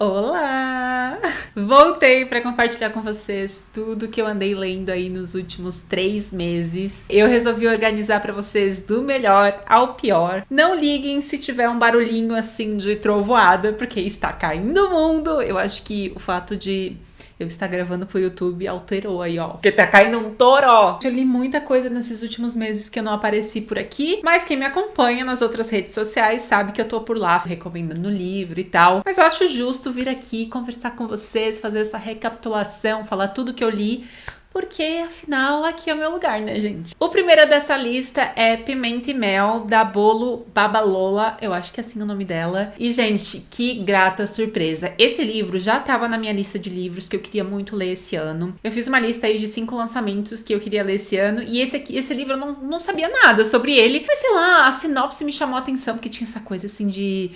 Olá! Voltei para compartilhar com vocês tudo que eu andei lendo aí nos últimos 3 meses. Eu resolvi organizar para vocês do melhor ao pior. Não liguem se tiver um barulhinho assim de trovoada, porque está caindo o mundo. Eu acho que o fato de eu estar gravando pro YouTube alterou aí, ó. Porque tá caindo um toró. Eu li muita coisa nesses últimos meses que eu não apareci por aqui, mas quem me acompanha nas outras redes sociais sabe que eu tô por lá recomendando livro e tal. Mas eu acho justo vir aqui conversar com vocês, fazer essa recapitulação, falar tudo que eu li, porque afinal aqui é o meu lugar, né, gente? O primeiro dessa lista é Pimenta e Mel, da Bolo Babalola, eu acho que é assim o nome dela. E, gente, que grata surpresa. Esse livro já tava na minha lista de livros que eu queria muito ler esse ano. Eu fiz uma lista aí de 5 lançamentos que eu queria ler esse ano, e esse livro eu não sabia nada sobre ele. Mas, sei lá, a sinopse me chamou a atenção, porque tinha essa coisa, assim, de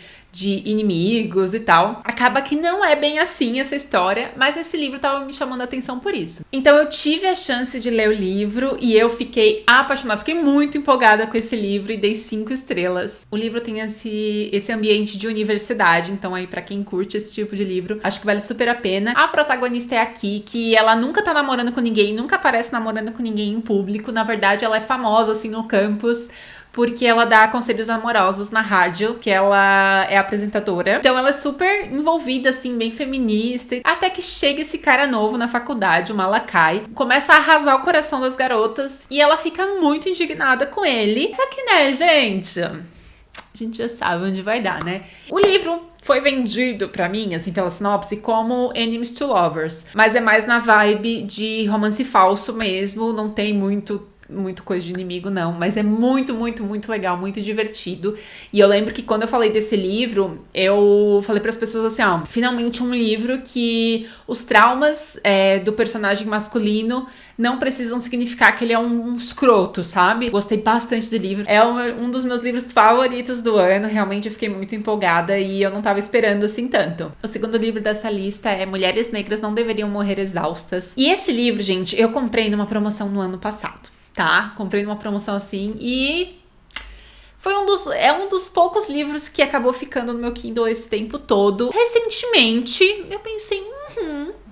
inimigos e tal. Acaba que não é bem assim essa história, mas esse livro tava me chamando a atenção por isso. Então eu tive a chance de ler o livro e eu fiquei apaixonada, fiquei muito empolgada com esse livro e dei 5 estrelas. O livro tem esse ambiente de universidade, então aí pra quem curte esse tipo de livro, acho que vale super a pena. A protagonista é a Kiki, ela nunca tá namorando com ninguém, nunca aparece namorando com ninguém em público, na verdade ela é famosa assim no campus, porque ela dá conselhos amorosos na rádio, que ela é apresentadora. Então ela é super envolvida, assim, bem feminista. Até que chega esse cara novo na faculdade, o Malakai. Começa a arrasar o coração das garotas e ela fica muito indignada com ele. Só que, né, gente, a gente já sabe onde vai dar, né? O livro foi vendido pra mim, assim, pela sinopse, como Enemies to Lovers. Mas é mais na vibe de romance falso mesmo, não tem muito coisa de inimigo, não, mas é muito legal, muito divertido. E eu lembro que quando eu falei desse livro, eu falei para as pessoas assim, ó, finalmente um livro que os traumas do personagem masculino não precisam significar que ele é um escroto, sabe? Gostei bastante do livro. É um dos meus livros favoritos do ano. Realmente eu fiquei muito empolgada e eu não tava esperando assim tanto. O segundo livro dessa lista é Mulheres Negras Não Deveriam Morrer Exaustas. E esse livro, gente, eu comprei numa promoção no ano passado. Tá? Comprei numa promoção assim e foi um dos poucos livros que acabou ficando no meu Kindle esse tempo todo. Recentemente, eu pensei,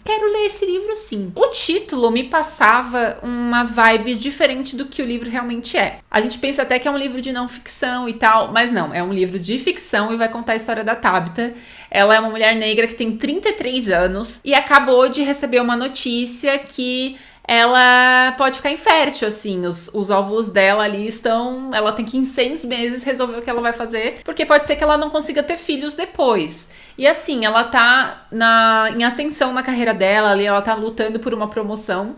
quero ler esse livro sim. O título me passava uma vibe diferente do que o livro realmente é. A gente pensa até que é um livro de não ficção e tal, mas não, é um livro de ficção e vai contar a história da Tabitha. Ela é uma mulher negra que tem 33 anos e acabou de receber uma notícia que ela pode ficar infértil, assim, os óvulos dela ali estão... Ela tem que em 6 meses resolver o que ela vai fazer, porque pode ser que ela não consiga ter filhos depois. E assim, ela tá em ascensão na carreira dela ali, ela tá lutando por uma promoção.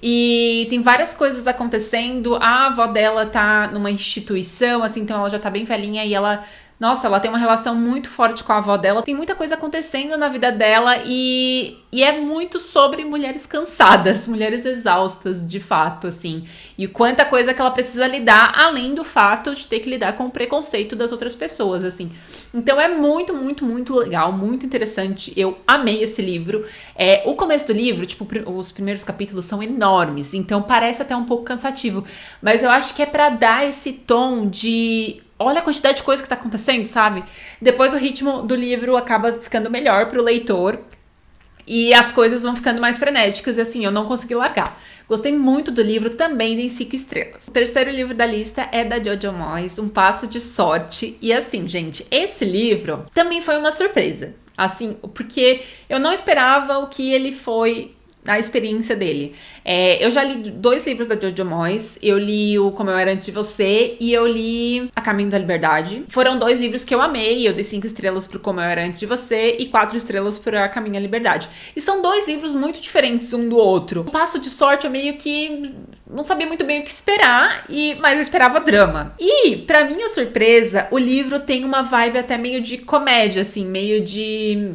E tem várias coisas acontecendo, a avó dela tá numa instituição, assim, então ela já tá bem velhinha e ela... Nossa, ela tem uma relação muito forte com a avó dela. Tem muita coisa acontecendo na vida dela e é muito sobre mulheres cansadas, mulheres exaustas, de fato, assim. E quanta coisa que ela precisa lidar, além do fato de ter que lidar com o preconceito das outras pessoas, assim. Então é muito legal, muito interessante. Eu amei esse livro. O começo do livro, tipo, os primeiros capítulos são enormes, então parece até um pouco cansativo. Mas eu acho que é pra dar esse tom de... Olha a quantidade de coisa que tá acontecendo, sabe? Depois o ritmo do livro acaba ficando melhor pro leitor e as coisas vão ficando mais frenéticas e assim, eu não consegui largar. Gostei muito do livro, também dei 5 estrelas. O terceiro livro da lista é da Jojo Moyes, Um Passo de Sorte. E assim, gente, esse livro também foi uma surpresa. Assim, porque eu não esperava o que ele foi... a experiência dele. Eu já li 2 livros da Jojo Moyes. Eu li o Como Eu Era Antes de Você e eu li A Caminho da Liberdade. Foram 2 livros que eu amei. Eu dei 5 estrelas pro Como Eu Era Antes de Você e 4 estrelas pro A Caminho da Liberdade. E são 2 livros muito diferentes um do outro. Um Passo de Sorte eu meio que não sabia muito bem o que esperar, mas eu esperava drama. E, pra minha surpresa, o livro tem uma vibe até meio de comédia, assim, meio de...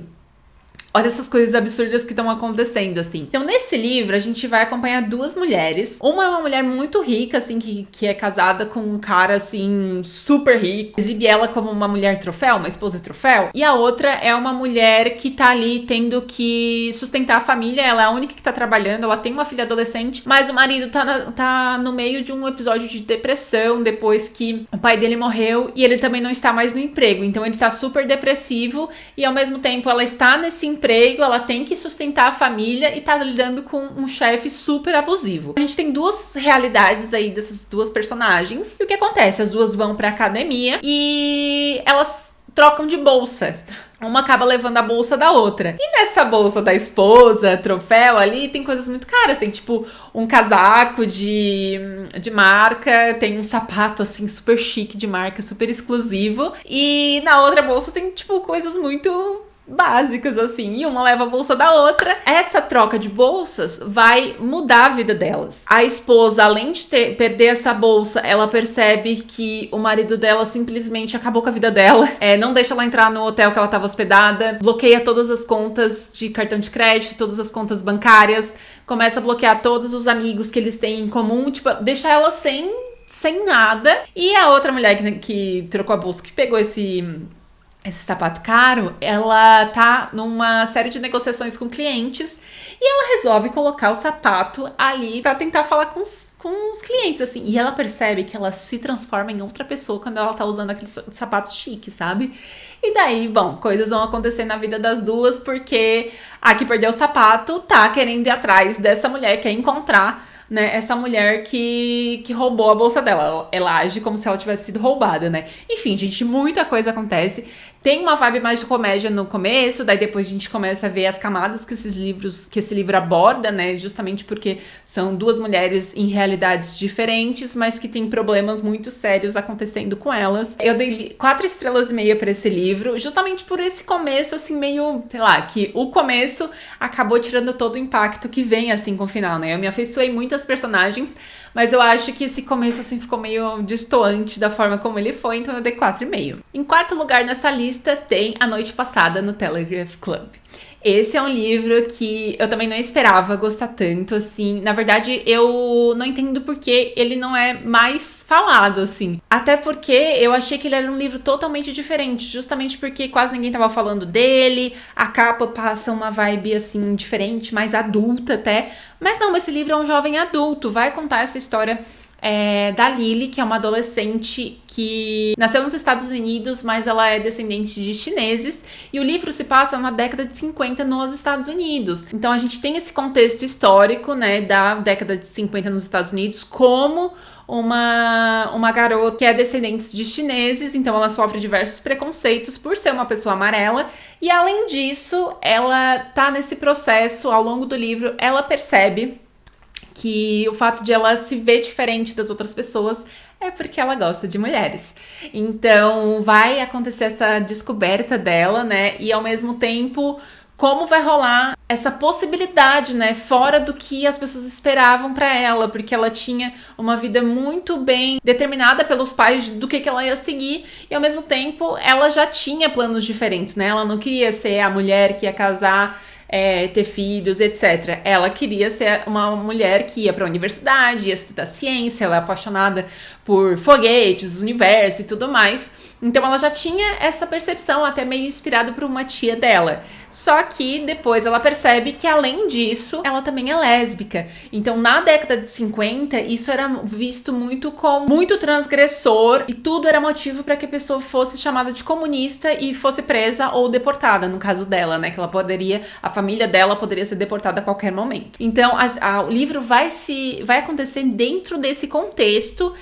olha essas coisas absurdas que estão acontecendo, assim. Então, nesse livro, a gente vai acompanhar duas mulheres. Uma é uma mulher muito rica, assim, que é casada com um cara, assim, super rico. Exibe ela como uma mulher troféu, uma esposa troféu. E a outra é uma mulher que tá ali tendo que sustentar a família. Ela é a única que tá trabalhando, ela tem uma filha adolescente, mas o marido tá no meio de um episódio de depressão, depois que o pai dele morreu, e ele também não está mais no emprego. Então, ele tá super depressivo, e ao mesmo tempo ela está nesse emprego, ela tem que sustentar a família e tá lidando com um chefe super abusivo. A gente tem duas realidades aí dessas duas personagens. E o que acontece? As duas vão pra academia e elas trocam de bolsa. Uma acaba levando a bolsa da outra. E nessa bolsa da esposa, troféu ali, tem coisas muito caras. Tem, tipo, um casaco de marca, tem um sapato, assim, super chique de marca, super exclusivo. E na outra bolsa tem, tipo, coisas muito básicas, assim, e uma leva a bolsa da outra. Essa troca de bolsas vai mudar a vida delas. A esposa, além de perder essa bolsa, ela percebe que o marido dela simplesmente acabou com a vida dela, não deixa ela entrar no hotel que ela estava hospedada, bloqueia todas as contas de cartão de crédito, todas as contas bancárias, começa a bloquear todos os amigos que eles têm em comum, tipo, deixa ela sem nada. E a outra mulher que trocou a bolsa, que pegou esse sapato caro, ela tá numa série de negociações com clientes e ela resolve colocar o sapato ali pra tentar falar com os clientes, assim. E ela percebe que ela se transforma em outra pessoa quando ela tá usando aquele sapato chique, sabe? E daí, bom, coisas vão acontecer na vida das duas, porque a que perdeu o sapato tá querendo ir atrás dessa mulher, quer encontrar, né, essa mulher que roubou a bolsa dela. Ela age como se ela tivesse sido roubada, né? Enfim, gente, muita coisa acontece. Tem uma vibe mais de comédia no começo, daí depois a gente começa a ver as camadas que esse livro aborda, né? Justamente porque são duas mulheres em realidades diferentes, mas que tem problemas muito sérios acontecendo com elas. Eu dei 4,5 estrelas pra esse livro, justamente por esse começo, assim, meio, sei lá, que o começo acabou tirando todo o impacto que vem, assim, com o final, né? Eu me afeiçoei muito às personagens, mas eu acho que esse começo, assim, ficou meio destoante da forma como ele foi, então eu dei 4,5. Em quarto lugar nessa lista tem A Noite Passada no Telegraph Club. Esse é um livro que eu também não esperava gostar tanto, assim. Na verdade, eu não entendo porque ele não é mais falado, assim. Até porque eu achei que ele era um livro totalmente diferente, justamente porque quase ninguém tava falando dele, a capa passa uma vibe, assim, diferente, mais adulta até. Mas não, esse livro é um jovem adulto, vai contar essa história da Lily, que é uma adolescente que nasceu nos Estados Unidos, mas ela é descendente de chineses, e o livro se passa na década de 50 nos Estados Unidos. Então a gente tem esse contexto histórico, né, da década de 50 nos Estados Unidos, como uma garota que é descendente de chineses, então ela sofre diversos preconceitos por ser uma pessoa amarela, e além disso, ela tá nesse processo, ao longo do livro, ela percebe que o fato de ela se ver diferente das outras pessoas é porque ela gosta de mulheres. Então vai acontecer essa descoberta dela, né? E ao mesmo tempo, como vai rolar essa possibilidade, né? Fora do que as pessoas esperavam pra ela, porque ela tinha uma vida muito bem determinada pelos pais do que ela ia seguir, e ao mesmo tempo ela já tinha planos diferentes, né? Ela não queria ser a mulher que ia casar, ter filhos, etc. Ela queria ser uma mulher que ia pra universidade, ia estudar ciência, ela é apaixonada por foguetes, universo e tudo mais. Então ela já tinha essa percepção, até meio inspirada por uma tia dela. Só que depois ela percebe que, além disso, ela também é lésbica. Então, na década de 50, isso era visto muito como muito transgressor, e tudo era motivo para que a pessoa fosse chamada de comunista e fosse presa ou deportada, no caso dela, né? Que a família dela poderia ser deportada a qualquer momento. Então, o livro vai acontecer dentro desse contexto,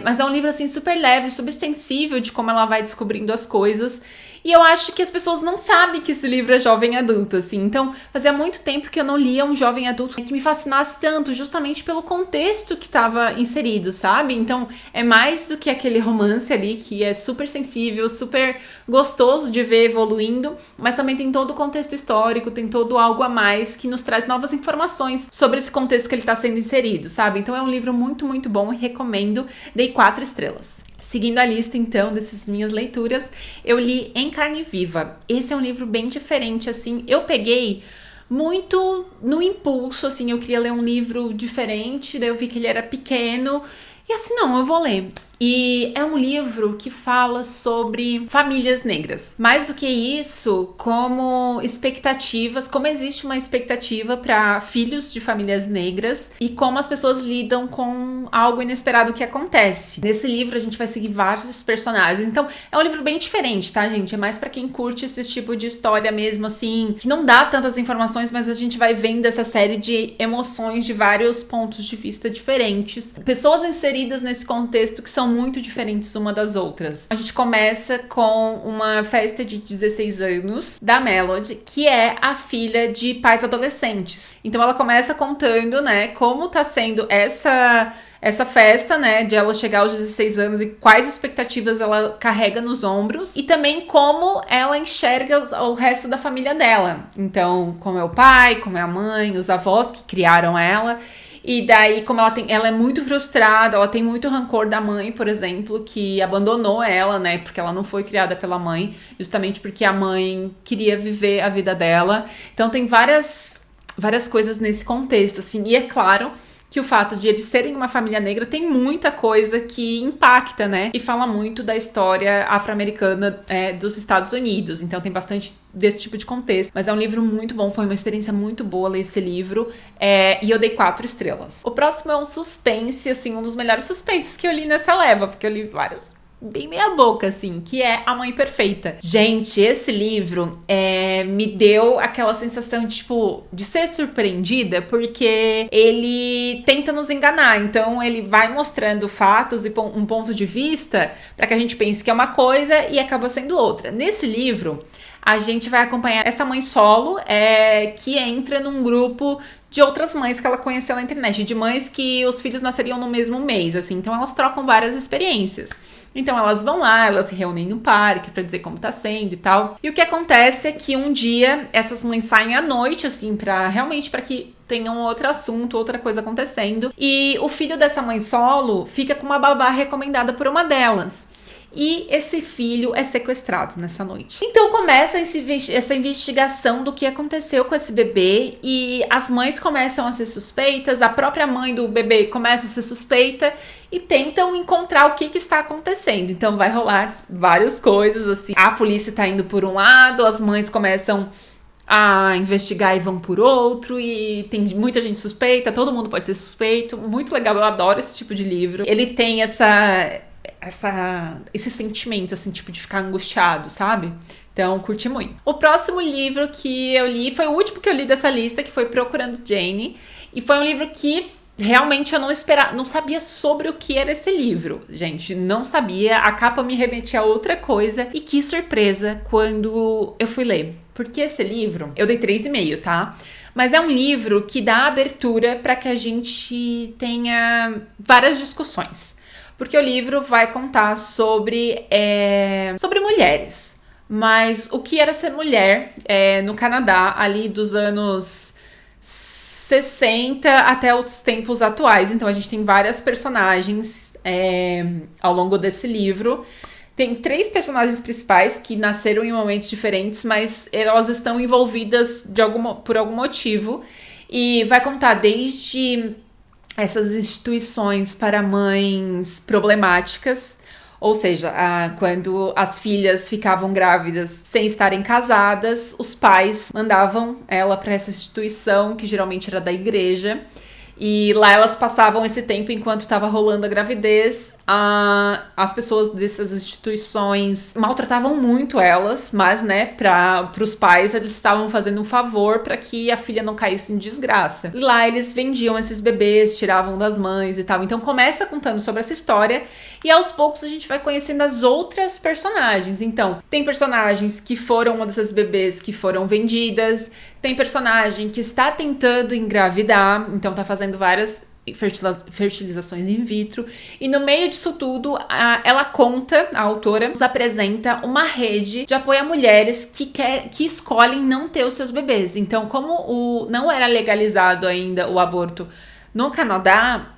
mas é um livro, assim, super leve, super sensível de como ela vai descobrindo as coisas. E eu acho que as pessoas não sabem que esse livro é jovem adulto, assim. Então, fazia muito tempo que eu não lia um jovem adulto que me fascinasse tanto, justamente pelo contexto que estava inserido, sabe? Então, é mais do que aquele romance ali, que é super sensível, super gostoso de ver evoluindo, mas também tem todo o contexto histórico, tem todo algo a mais que nos traz novas informações sobre esse contexto que ele está sendo inserido, sabe? Então, é um livro muito, muito bom e recomendo. Dei 4 estrelas. Seguindo a lista, então, dessas minhas leituras, eu li Em Carne Viva. Esse é um livro bem diferente, assim, eu peguei muito no impulso, assim, eu queria ler um livro diferente, daí eu vi que ele era pequeno, e assim, não, eu vou ler. E é um livro que fala sobre famílias negras. Mais do que isso, como expectativas, como existe uma expectativa para filhos de famílias negras e como as pessoas lidam com algo inesperado que acontece. Nesse livro a gente vai seguir vários personagens. Então, é um livro bem diferente, tá, gente? É mais para quem curte esse tipo de história mesmo, assim, que não dá tantas informações, mas a gente vai vendo essa série de emoções de vários pontos de vista diferentes. Pessoas inseridas nesse contexto que são muito diferentes uma das outras. A gente começa com uma festa de 16 anos da Melody, que é a filha de pais adolescentes. Então ela começa contando, né, como tá sendo essa festa, né, de ela chegar aos 16 anos e quais expectativas ela carrega nos ombros e também como ela enxerga o resto da família dela. Então, como é o pai, como é a mãe, os avós que criaram ela. E daí, como ela é muito frustrada, ela tem muito rancor da mãe, por exemplo, que abandonou ela, né? Porque ela não foi criada pela mãe, justamente porque a mãe queria viver a vida dela. Então tem várias coisas nesse contexto, assim. E é claro que o fato de eles serem uma família negra tem muita coisa que impacta, né? E fala muito da história afro-americana dos Estados Unidos. Então tem bastante desse tipo de contexto. Mas é um livro muito bom, foi uma experiência muito boa ler esse livro. E eu dei 4 estrelas. O próximo é um suspense, assim, um dos melhores suspenses que eu li nessa leva, porque eu li vários bem meia boca, assim, que é A Mãe Perfeita. Gente, esse livro me deu aquela sensação de, tipo, de ser surpreendida, porque ele tenta nos enganar. Então, ele vai mostrando fatos e um ponto de vista para que a gente pense que é uma coisa e acaba sendo outra. Nesse livro, a gente vai acompanhar essa mãe solo que entra num grupo de outras mães que ela conheceu na internet, de mães que os filhos nasceriam no mesmo mês, assim. Então, elas trocam várias experiências. Então elas vão lá, elas se reúnem no parque pra dizer como tá sendo e tal. E o que acontece é que um dia essas mães saem à noite, assim, realmente pra que tenham outro assunto, outra coisa acontecendo. E o filho dessa mãe solo fica com uma babá recomendada por uma delas. E esse filho é sequestrado nessa noite. Então começa essa investigação do que aconteceu com esse bebê e as mães começam a ser suspeitas, a própria mãe do bebê começa a ser suspeita e tentam encontrar o que está acontecendo. Então vai rolar várias coisas, assim. A polícia tá indo por um lado, as mães começam a investigar e vão por outro, e tem muita gente suspeita, todo mundo pode ser suspeito. Muito legal, eu adoro esse tipo de livro. Ele tem esse sentimento, assim, tipo, de ficar angustiado, sabe? Então, curti muito. O próximo livro que eu li foi o último que eu li dessa lista, que foi Procurando Jane. E foi um livro que realmente eu não sabia sobre o que era esse livro. Gente, não sabia. A capa me remetia a outra coisa. E que surpresa quando eu fui ler. Porque esse livro, eu dei 3,5, tá? Mas é um livro que dá abertura para que a gente tenha várias discussões. Porque o livro vai contar sobre mulheres. Mas o que era ser mulher no Canadá, ali dos anos 60 até os tempos atuais. Então a gente tem várias personagens ao longo desse livro. Tem 3 personagens principais que nasceram em momentos diferentes, mas elas estão envolvidas por algum motivo. E vai contar desde essas instituições para mães problemáticas, ou seja, quando as filhas ficavam grávidas sem estarem casadas, os pais mandavam ela para essa instituição, que geralmente era da igreja, e lá elas passavam esse tempo enquanto estava rolando a gravidez. As pessoas dessas instituições maltratavam muito elas, mas, né, para os pais eles estavam fazendo um favor para que a filha não caísse em desgraça. E lá eles vendiam esses bebês, tiravam das mães e tal. Então começa contando sobre essa história e aos poucos a gente vai conhecendo as outras personagens. Então, tem personagens que foram uma dessas bebês que foram vendidas, tem personagem que está tentando engravidar, então tá fazendo várias fertilizações in vitro, e no meio disso tudo ela conta, a autora nos apresenta uma rede de apoio a mulheres que escolhem não ter os seus bebês. Então, como não era legalizado ainda o aborto no Canadá,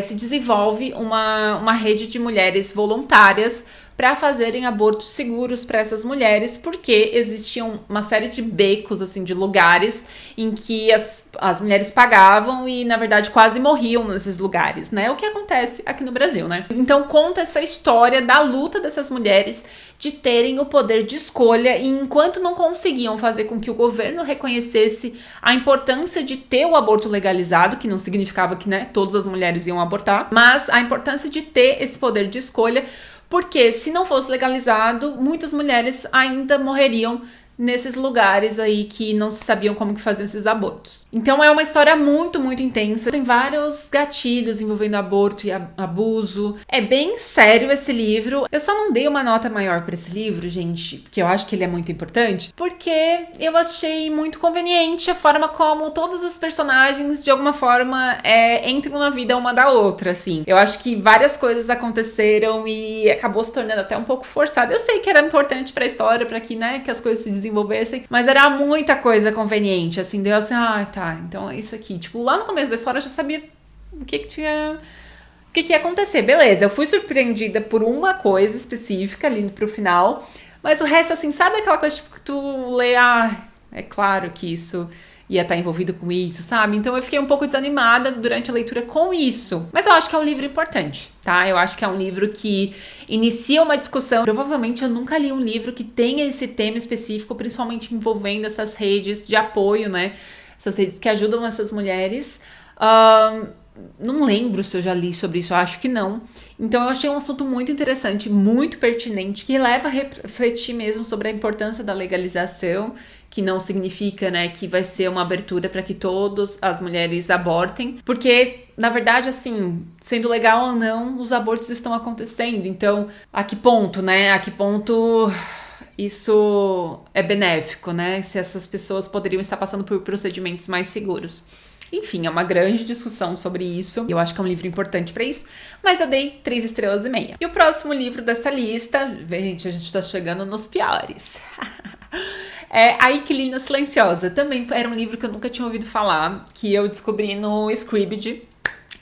se desenvolve uma rede de mulheres voluntárias para fazerem abortos seguros para essas mulheres, porque existiam uma série de becos, assim, de lugares em que as mulheres pagavam e, na verdade, quase morriam nesses lugares, né? O que acontece aqui no Brasil, né? Então, conta essa história da luta dessas mulheres de terem o poder de escolha e enquanto não conseguiam fazer com que o governo reconhecesse a importância de ter o aborto legalizado, que não significava que, né, todas as mulheres iam abortar, mas a importância de ter esse poder de escolha, porque se não fosse legalizado, muitas mulheres ainda morreriam nesses lugares aí que não se sabiam como que faziam esses abortos. Então é uma história muito, muito intensa. Tem vários gatilhos envolvendo aborto e abuso. É bem sério esse livro. Eu só não dei uma nota maior para esse livro, gente, porque eu acho que ele é muito importante, porque eu achei muito conveniente a forma como todas as personagens, de alguma forma, entram na vida uma da outra, assim. Eu acho que várias coisas aconteceram e acabou se tornando até um pouco forçado. Eu sei que era importante pra história, pra que, né, que as coisas se desenvolvessem, mas era muita coisa conveniente, assim, deu assim, tá, então é isso aqui. Tipo, lá no começo da história eu já sabia o que ia acontecer. Beleza, eu fui surpreendida por uma coisa específica ali pro final, mas o resto, assim, sabe aquela coisa, tipo, que tu lê, é claro que isso ia estar envolvido com isso, sabe? Então eu fiquei um pouco desanimada durante a leitura com isso. Mas eu acho que é um livro importante, tá? Eu acho que é um livro que inicia uma discussão. Provavelmente eu nunca li um livro que tenha esse tema específico, principalmente envolvendo essas redes de apoio, né? Essas redes que ajudam essas mulheres. Não lembro se eu já li sobre isso, eu acho que não. Então eu achei um assunto muito interessante, muito pertinente, que leva a refletir mesmo sobre a importância da legalização, que não significa, né, que vai ser uma abertura para que todas as mulheres abortem, porque, na verdade, assim, sendo legal ou não, os abortos estão acontecendo. Então, a que ponto, né? A que ponto isso é benéfico, né? Se essas pessoas poderiam estar passando por procedimentos mais seguros. Enfim, é uma grande discussão sobre isso. Eu acho que é um livro importante pra isso, mas eu dei 3,5 estrelas. E o próximo livro dessa lista, gente, a gente tá chegando nos piores. É A Inquilina Silenciosa. Também era um livro que eu nunca tinha ouvido falar, que eu descobri no Scribd.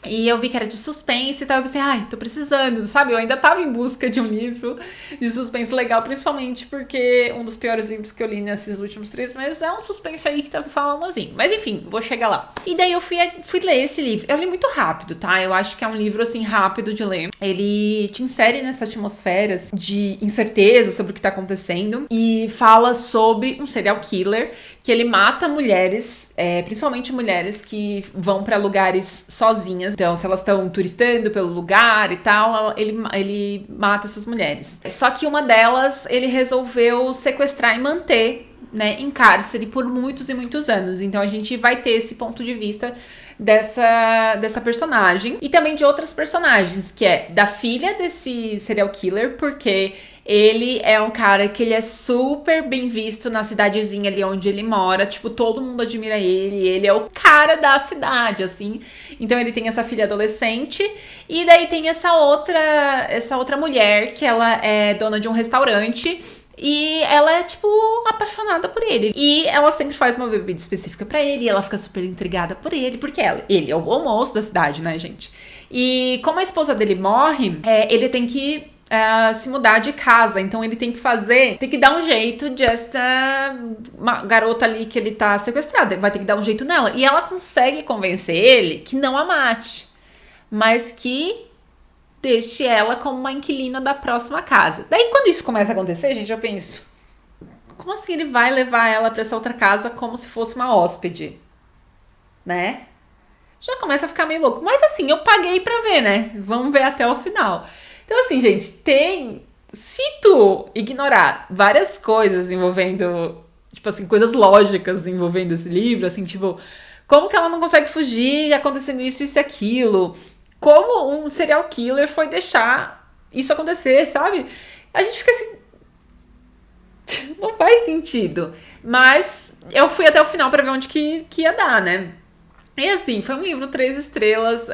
E eu vi que era de suspense e tal, eu pensei, tô precisando, sabe? Eu ainda tava em busca de um livro de suspense legal, principalmente porque um dos piores livros que eu li nesses últimos 3 meses é um suspense aí que tá famosinho. Mas enfim, vou chegar lá. E daí eu fui ler esse livro. Eu li muito rápido, tá? Eu acho que é um livro, assim, rápido de ler. Ele te insere nessa atmosfera de incerteza sobre o que tá acontecendo e fala sobre um serial killer que ele mata mulheres, principalmente mulheres que vão pra lugares sozinhas. Então, se elas estão turistando pelo lugar e tal, ele mata essas mulheres. Só que uma delas, ele resolveu sequestrar e manter, né, em cárcere por muitos e muitos anos. Então, a gente vai ter esse ponto de vista dessa personagem. E também de outras personagens, que é da filha desse serial killer, porque ele é um cara que ele é super bem visto na cidadezinha ali onde ele mora. Tipo, todo mundo admira ele. Ele é o cara da cidade, assim. Então ele tem essa filha adolescente. E daí tem essa outra mulher que ela é dona de um restaurante. E ela é, tipo, apaixonada por ele. E ela sempre faz uma bebida específica pra ele. E ela fica super intrigada por ele. Porque ele é o almoço da cidade, né, gente? E como a esposa dele morre, ele tem que se mudar de casa. Então ele tem que dar um jeito de uma garota ali que ele tá sequestrado. Ele vai ter que dar um jeito nela. E ela consegue convencer ele que não a mate, mas que deixe ela como uma inquilina da próxima casa. Daí quando isso começa a acontecer, gente, eu penso, como assim ele vai levar ela pra essa outra casa como se fosse uma hóspede? Né? Já começa a ficar meio louco. Mas assim, eu paguei pra ver, né? Vamos ver até o final. Então, assim, gente, se tu ignorar várias coisas envolvendo, tipo assim, coisas lógicas envolvendo esse livro, assim, tipo, como que ela não consegue fugir acontecendo isso e aquilo? Como um serial killer foi deixar isso acontecer, sabe? A gente fica assim, não faz sentido. Mas eu fui até o final pra ver onde que ia dar, né? E assim, foi um livro 3 estrelas,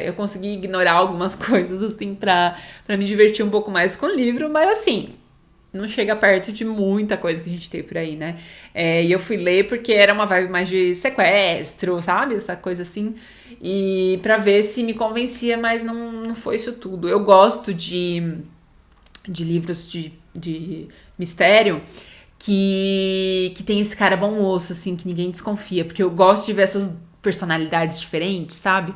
eu consegui ignorar algumas coisas, assim, pra me divertir um pouco mais com o livro, mas assim, não chega perto de muita coisa que a gente tem por aí, né? E eu fui ler porque era uma vibe mais de sequestro, sabe? Essa coisa assim. E pra ver se me convencia, mas não foi isso tudo. Eu gosto de livros de mistério que tem esse cara bom moço, assim, que ninguém desconfia. Porque eu gosto de ver essas personalidades diferentes, sabe?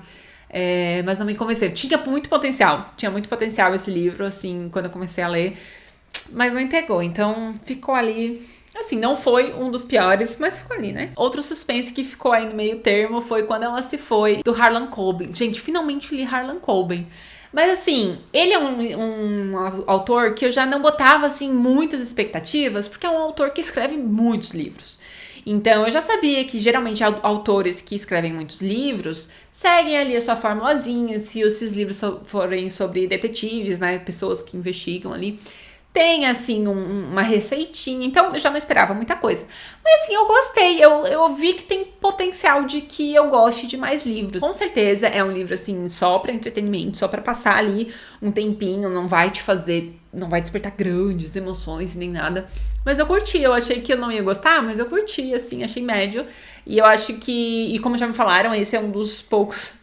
Mas não me convenceu. Tinha muito potencial esse livro, assim, quando eu comecei a ler. Mas não entregou, então ficou ali. Assim, não foi um dos piores, mas ficou ali, né? Outro suspense que ficou aí no meio termo foi Quando Ela Se Foi, do Harlan Coben. Gente, finalmente li Harlan Coben. Mas assim, ele é um autor que eu já não botava, assim, muitas expectativas, porque é um autor que escreve muitos livros. Então, eu já sabia que, geralmente, autores que escrevem muitos livros seguem ali a sua formulazinha, se esses livros forem sobre detetives, né, pessoas que investigam ali. Tem, assim, uma receitinha, então eu já não esperava muita coisa. Mas, assim, eu gostei, eu vi que tem potencial de que eu goste de mais livros. Com certeza é um livro, assim, só pra entretenimento, só pra passar ali um tempinho, não vai despertar grandes emoções nem nada. Mas eu curti, eu achei que eu não ia gostar, mas eu curti, assim, achei médio. E eu acho que, e como já me falaram, esse é um dos poucos,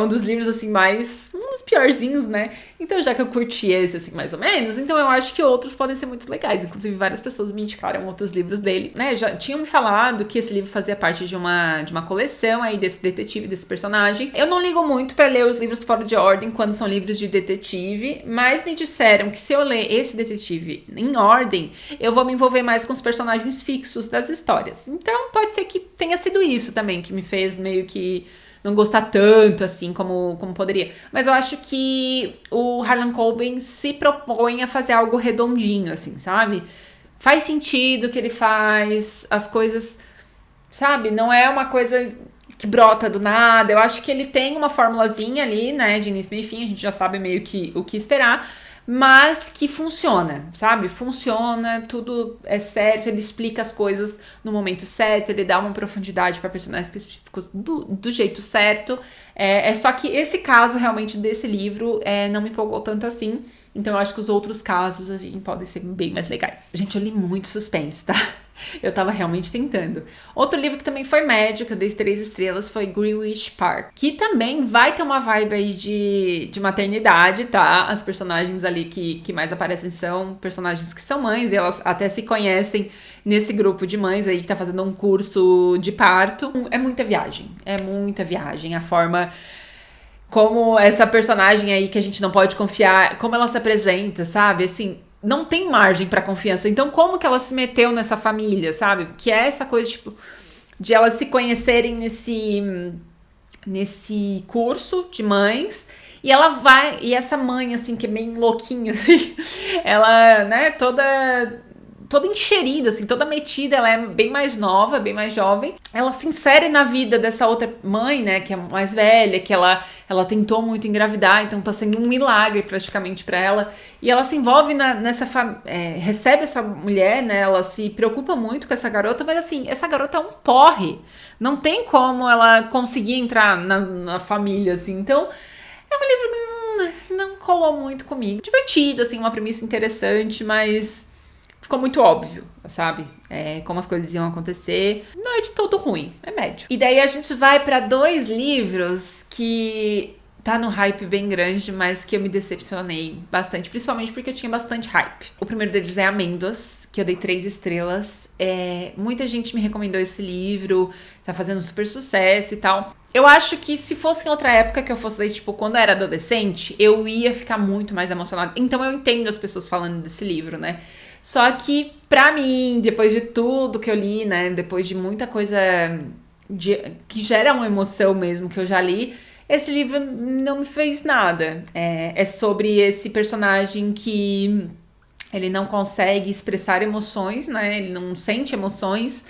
um dos livros, assim, um dos piorzinhos, né? Então, já que eu curti esse, assim, mais ou menos, então eu acho que outros podem ser muito legais. Inclusive, várias pessoas me indicaram outros livros dele, né? Já tinham me falado que esse livro fazia parte de uma coleção aí desse detetive, desse personagem. Eu não ligo muito pra ler os livros fora de ordem quando são livros de detetive, mas me disseram que se eu ler esse detetive em ordem, eu vou me envolver mais com os personagens fixos das histórias. Então, pode ser que tenha sido isso também, que me fez meio que não gostar tanto, assim, como poderia. Mas eu acho que o Harlan Coben se propõe a fazer algo redondinho, assim, sabe? Faz sentido o que ele faz, as coisas, sabe? Não é uma coisa que brota do nada. Eu acho que ele tem uma formulazinha ali, né, de início, meio e fim, a gente já sabe meio que o que esperar, mas que funciona, sabe? Funciona, tudo é certo, ele explica as coisas no momento certo, ele dá uma profundidade para personagens específicos do jeito certo. Só que esse caso, realmente, desse livro, não me empolgou tanto assim. Então eu acho que os outros casos, assim, podem ser bem mais legais. Gente, eu li muito suspense, tá? Eu tava realmente tentando. Outro livro que também foi médio, que eu dei 3 estrelas, foi Greenwich Park. Que também vai ter uma vibe aí de maternidade, tá? As personagens ali que mais aparecem são personagens que são mães, e elas até se conhecem nesse grupo de mães aí que tá fazendo um curso de parto. É muita viagem. A forma como essa personagem aí que a gente não pode confiar, como ela se apresenta, sabe? Assim, não tem margem pra confiança. Então, como que ela se meteu nessa família, sabe? Que é essa coisa, tipo, de elas se conhecerem nesse curso de mães. E ela vai... E essa mãe, assim, que é bem louquinha, assim, ela, né, toda encherida, assim, toda metida, ela é bem mais nova, bem mais jovem. Ela se insere na vida dessa outra mãe, né, que é mais velha, que ela tentou muito engravidar, então tá sendo um milagre praticamente pra ela. E ela se envolve recebe essa mulher, né, ela se preocupa muito com essa garota, mas assim, essa garota é um porre. Não tem como ela conseguir entrar na família, assim, então... É um livro que não colou muito comigo. Divertido, assim, uma premissa interessante, mas... ficou muito óbvio, sabe? Como as coisas iam acontecer. Não é de todo ruim, é médio. E daí a gente vai pra 2 livros que tá no hype bem grande, mas que eu me decepcionei bastante, principalmente porque eu tinha bastante hype. O primeiro deles é Amêndoas, que eu dei 3 estrelas. Muita gente me recomendou esse livro, tá fazendo super sucesso e tal. Eu acho que se fosse em outra época que eu fosse ler, tipo, quando eu era adolescente, eu ia ficar muito mais emocionada. Então eu entendo as pessoas falando desse livro, né? Só que, pra mim, depois de tudo que eu li, né, depois de muita coisa que gera uma emoção mesmo que eu já li, esse livro não me fez nada. É sobre esse personagem que ele não consegue expressar emoções, né, ele não sente emoções,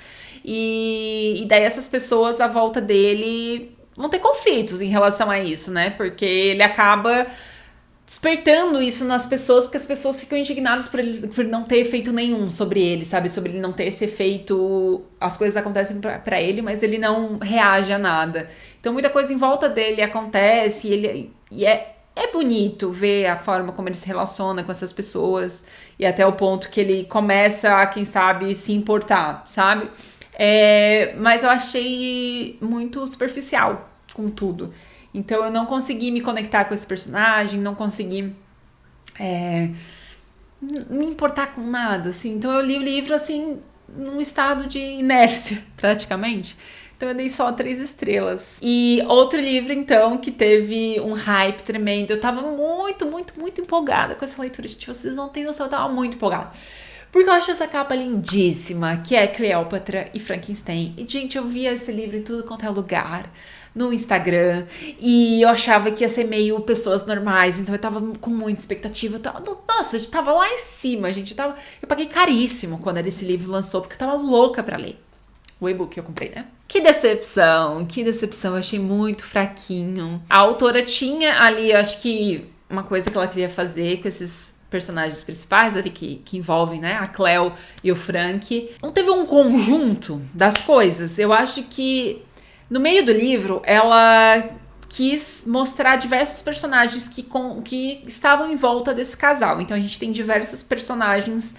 e daí essas pessoas à volta dele vão ter conflitos em relação a isso, né, porque ele acaba... despertando isso nas pessoas, porque as pessoas ficam indignadas por não ter efeito nenhum sobre ele, sabe? Sobre ele não ter esse efeito... As coisas acontecem pra ele, mas ele não reage a nada. Então, muita coisa em volta dele acontece e é bonito ver a forma como ele se relaciona com essas pessoas e até o ponto que ele começa a, quem sabe, se importar, sabe? Mas eu achei muito superficial com tudo. Então eu não consegui me conectar com esse personagem, não consegui me importar com nada, assim. Então eu li o livro, assim, num estado de inércia, praticamente. Então eu dei só 3 estrelas. E outro livro, então, que teve um hype tremendo. Eu tava muito, muito, muito empolgada com essa leitura. Gente, vocês não têm noção, eu tava muito empolgada. Porque eu acho essa capa lindíssima, que é Cleópatra e Frankenstein. E, gente, eu via esse livro em tudo quanto é lugar, no Instagram, e eu achava que ia ser meio pessoas normais, então eu tava com muita expectativa. Nossa, eu tava lá em cima, gente. Eu paguei caríssimo quando esse livro lançou, porque eu tava louca pra ler. O e-book que eu comprei, né? Que decepção, eu achei muito fraquinho. A autora tinha ali, eu acho que uma coisa que ela queria fazer com esses personagens principais ali que envolvem, né, a Cleo e o Frank. Não teve um conjunto das coisas. Eu acho que no meio do livro ela quis mostrar diversos personagens que estavam em volta desse casal. Então a gente tem diversos personagens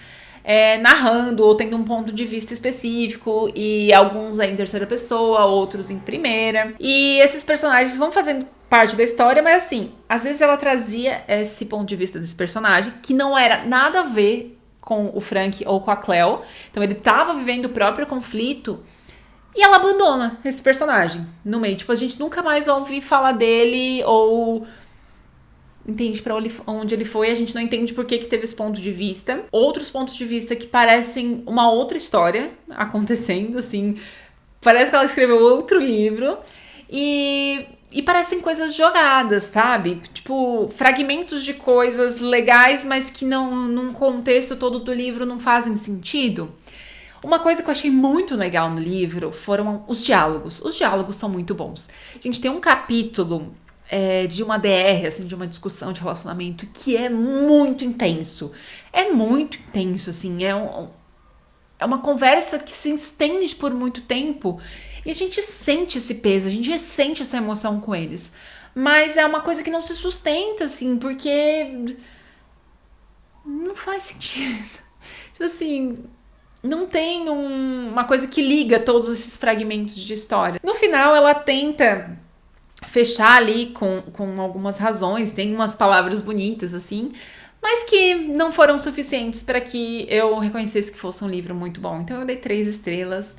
narrando ou tendo um ponto de vista específico, e alguns em terceira pessoa, outros em primeira. E esses personagens vão fazendo parte da história, mas assim, às vezes ela trazia esse ponto de vista desse personagem que não era nada a ver com o Frank ou com a Cleo. Então ele tava vivendo o próprio conflito e ela abandona esse personagem no meio. Tipo, a gente nunca mais ouve falar dele ou entende pra onde ele foi, a gente não entende por que teve esse ponto de vista. Outros pontos de vista que parecem uma outra história acontecendo, assim. Parece que ela escreveu outro livro. E parecem coisas jogadas, sabe? Tipo, fragmentos de coisas legais, mas que não, num contexto todo do livro, não fazem sentido. Uma coisa que eu achei muito legal no livro foram os diálogos. Os diálogos são muito bons. A gente tem um capítulo de uma DR, assim, de uma discussão de relacionamento que é muito intenso. É muito intenso, assim. É uma conversa que se estende por muito tempo e a gente sente esse peso, a gente sente essa emoção com eles. Mas é uma coisa que não se sustenta, assim, porque não faz sentido. Tipo assim, não tem uma coisa que liga todos esses fragmentos de história. No final, ela tenta fechar ali com algumas razões, tem umas palavras bonitas, assim, mas que não foram suficientes para que eu reconhecesse que fosse um livro muito bom. Então eu dei 3 estrelas.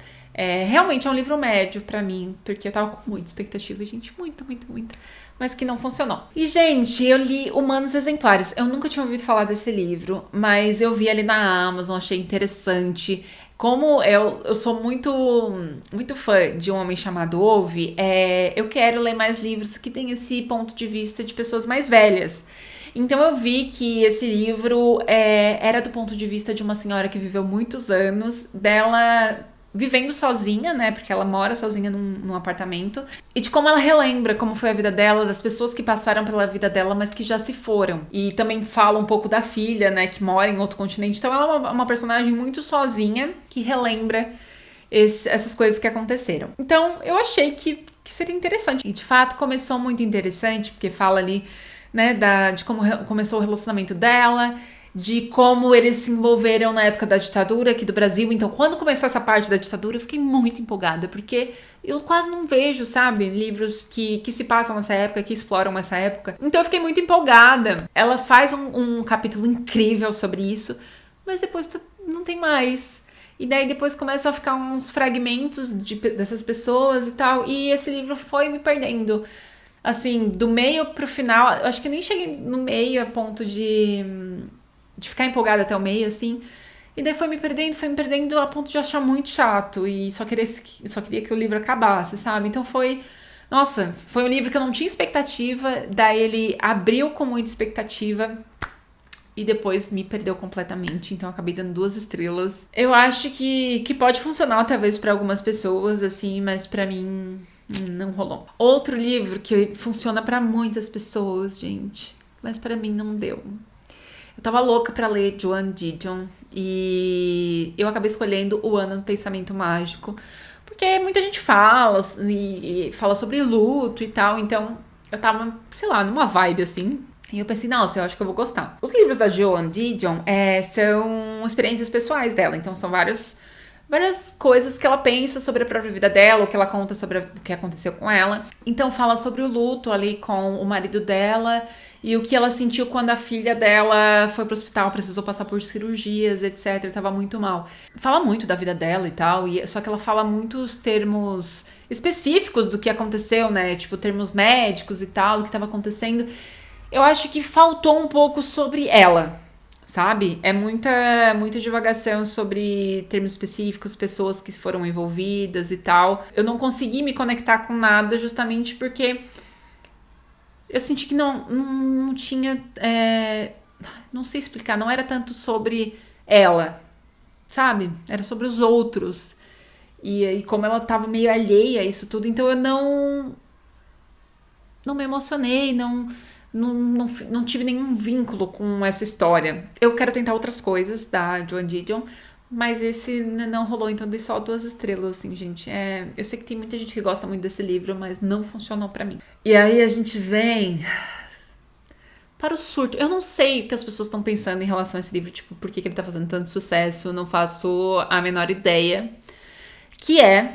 Realmente é um livro médio pra mim, porque eu tava com muita expectativa, gente, muita, mas que não funcionou. E, gente, eu li Humanos Exemplares. Eu nunca tinha ouvido falar desse livro, mas eu vi ali na Amazon, achei interessante. Como eu sou muito fã de Um Homem Chamado Ove, eu quero ler mais livros que tem esse ponto de vista de pessoas mais velhas. Então eu vi que esse livro era do ponto de vista de uma senhora que viveu muitos anos, dela vivendo sozinha, né, porque ela mora sozinha num apartamento, e de como ela relembra como foi a vida dela, das pessoas que passaram pela vida dela, mas que já se foram. E também fala um pouco da filha, né, que mora em outro continente. Então ela é uma personagem muito sozinha, que relembra essas coisas que aconteceram. Então eu achei que seria interessante. E de fato começou muito interessante, porque fala ali, né, de como começou o relacionamento dela, de como eles se envolveram na época da ditadura aqui do Brasil. Então, quando começou essa parte da ditadura, eu fiquei muito empolgada, porque eu quase não vejo, sabe, livros que se passam nessa época, que exploram essa época. Então, eu fiquei muito empolgada. Ela faz um capítulo incrível sobre isso, mas depois não tem mais. E daí depois começam a ficar uns fragmentos dessas pessoas e tal, e esse livro foi me perdendo. Assim, do meio pro final, eu acho que nem cheguei no meio a ponto de ficar empolgada até o meio, assim. E daí foi me perdendo a ponto de achar muito chato. E só queria que o livro acabasse, sabe? Então foi um livro que eu não tinha expectativa. Daí ele abriu com muita expectativa e depois me perdeu completamente. Então eu acabei dando 2 estrelas. Eu acho que pode funcionar, talvez, pra algumas pessoas, assim, mas pra mim não rolou. Outro livro que funciona pra muitas pessoas, gente, mas pra mim não deu. Eu tava louca pra ler Joan Didion e eu acabei escolhendo O Ano do Pensamento Mágico, porque muita gente fala e fala sobre luto e tal, então eu tava, sei lá, numa vibe assim. E eu pensei, nossa, eu acho que eu vou gostar. Os livros da Joan Didion são experiências pessoais dela. Então são várias coisas que ela pensa sobre a própria vida dela, o que ela conta sobre o que aconteceu com ela. Então fala sobre o luto ali com o marido dela e o que ela sentiu quando a filha dela foi pro hospital, precisou passar por cirurgias, etc. Tava muito mal. Fala muito da vida dela e tal, só que ela fala muitos termos específicos do que aconteceu, né? Tipo, termos médicos e tal, do que tava acontecendo. Eu acho que faltou um pouco sobre ela, sabe? É muita divagação sobre termos específicos, pessoas que foram envolvidas e tal. Eu não consegui me conectar com nada justamente porque eu senti que não tinha... não sei explicar, não era tanto sobre ela, sabe? Era sobre os outros. E como ela tava meio alheia a isso tudo, então eu não me emocionei, não tive nenhum vínculo com essa história. Eu quero tentar outras coisas da Joan Didion, mas esse não rolou, então dei só 2 estrelas, assim, gente. Eu sei que tem muita gente que gosta muito desse livro, mas não funcionou pra mim. E aí a gente vem para o surto. Eu não sei o que as pessoas estão pensando em relação a esse livro, tipo, por que ele tá fazendo tanto sucesso, não faço a menor ideia. Que é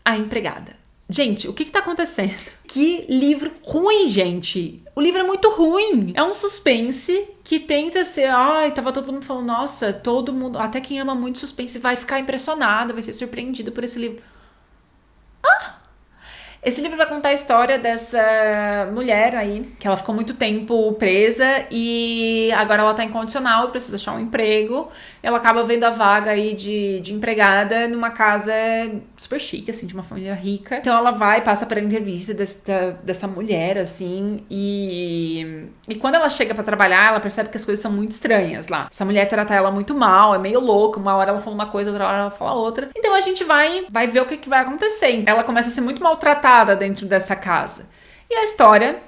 A Empregada. Gente, o que tá acontecendo? Que livro ruim, gente. O livro é muito ruim. É um suspense que tenta ser... Ai, tava todo mundo falando, nossa, todo mundo... Até quem ama muito suspense vai ficar impressionado, vai ser surpreendido por esse livro. Esse livro vai contar a história dessa mulher aí, que ela ficou muito tempo presa e agora ela tá incondicional e precisa achar um emprego. Ela acaba vendo a vaga aí de empregada numa casa super chique, assim, de uma família rica. Então ela vai, passa pela entrevista dessa mulher, assim, e quando ela chega pra trabalhar, ela percebe que as coisas são muito estranhas lá. Essa mulher trata ela muito mal, é meio louca, uma hora ela fala uma coisa, outra hora ela fala outra. Então a gente vai ver o que vai acontecer. Ela começa a ser muito maltratada dentro dessa casa. E a história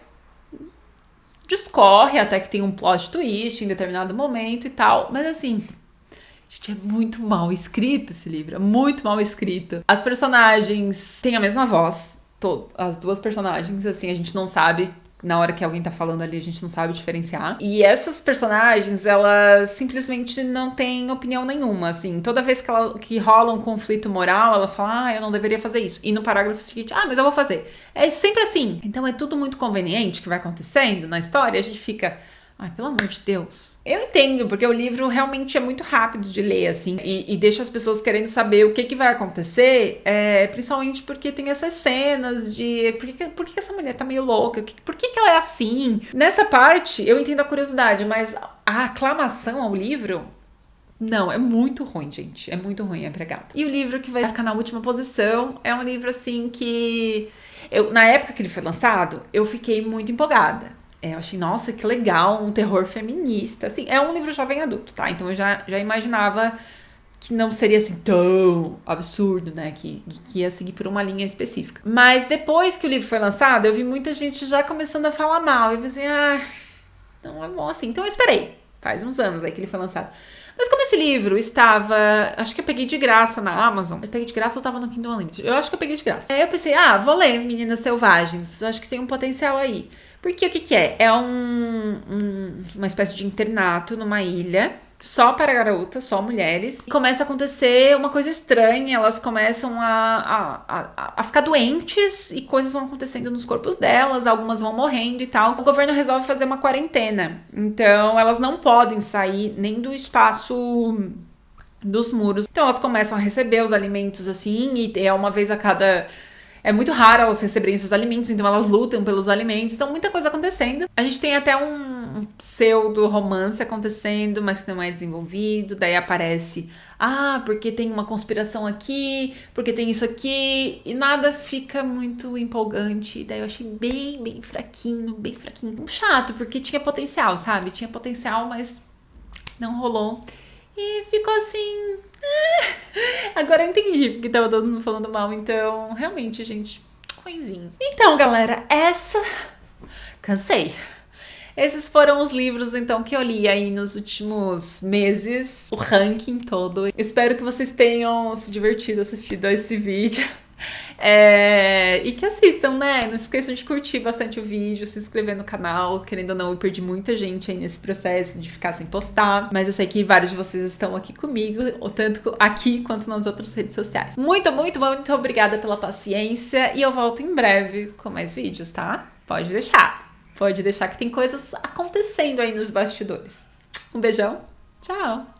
discorre até que tem um plot twist em determinado momento e tal. Mas assim, gente, é muito mal escrito esse livro. É muito mal escrito. As personagens têm a mesma voz. As 2 personagens, assim, a gente não sabe... Na hora que alguém tá falando ali, a gente não sabe diferenciar. E essas personagens, elas simplesmente não têm opinião nenhuma, assim. Toda vez que rola um conflito moral, elas falam, eu não deveria fazer isso. E no parágrafo seguinte, mas eu vou fazer. É sempre assim. Então é tudo muito conveniente que vai acontecendo na história. E a gente fica... Ai, pelo amor de Deus. Eu entendo, porque o livro realmente é muito rápido de ler, assim, e deixa as pessoas querendo saber o que vai acontecer, principalmente porque tem essas cenas de por que essa mulher tá meio louca, por que ela é assim. Nessa parte, eu entendo a curiosidade, mas a aclamação ao livro... Não, é muito ruim, gente. É muito ruim, é pregado. E o livro que vai ficar na última posição é um livro, assim, que... na época que ele foi lançado, eu fiquei muito empolgada. Eu achei, nossa, que legal, um terror feminista, assim, é um livro jovem adulto, tá? Então eu já imaginava que não seria assim tão absurdo, né, que ia seguir por uma linha específica. Mas depois que o livro foi lançado, eu vi muita gente já começando a falar mal, e eu pensei, não é bom assim. Então eu esperei, faz uns anos aí que ele foi lançado. Mas como esse livro estava... Acho que eu peguei de graça na Amazon. Eu peguei de graça ou tava no Kindle Unlimited? Eu acho que eu peguei de graça. Aí eu pensei, vou ler Meninas Selvagens. Eu acho que tem um potencial aí. Porque o que é? É uma espécie de internato numa ilha, só para garotas, só mulheres. E começa a acontecer uma coisa estranha, elas começam a ficar doentes e coisas vão acontecendo nos corpos delas, algumas vão morrendo e tal. O governo resolve fazer uma quarentena, então elas não podem sair nem do espaço dos muros. Então elas começam a receber os alimentos assim, e é uma vez a cada... É muito raro elas receberem esses alimentos, então elas lutam pelos alimentos. Então, muita coisa acontecendo. A gente tem até um pseudo-romance acontecendo, mas que não é desenvolvido. Daí aparece, porque tem uma conspiração aqui, porque tem isso aqui. E nada fica muito empolgante. Daí eu achei bem fraquinho, bem fraquinho. Chato, porque tinha potencial, sabe? Tinha potencial, mas não rolou. E ficou assim... Agora eu entendi porque tava todo mundo falando mal. Então, realmente, gente, ruinzinho. Então, galera, cansei. Esses foram os livros, então, que eu li aí nos últimos meses. O ranking todo. Espero que vocês tenham se divertido assistindo a esse vídeo. E que assistam, né? Não esqueçam de curtir bastante o vídeo, se inscrever no canal. Querendo ou não, eu perdi muita gente aí nesse processo de ficar sem postar. Mas eu sei que vários de vocês estão aqui comigo, tanto aqui quanto nas outras redes sociais. Muito, muito, muito obrigada pela paciência. E eu volto em breve com mais vídeos, tá? Pode deixar. Pode deixar que tem coisas acontecendo aí nos bastidores. Um beijão. Tchau.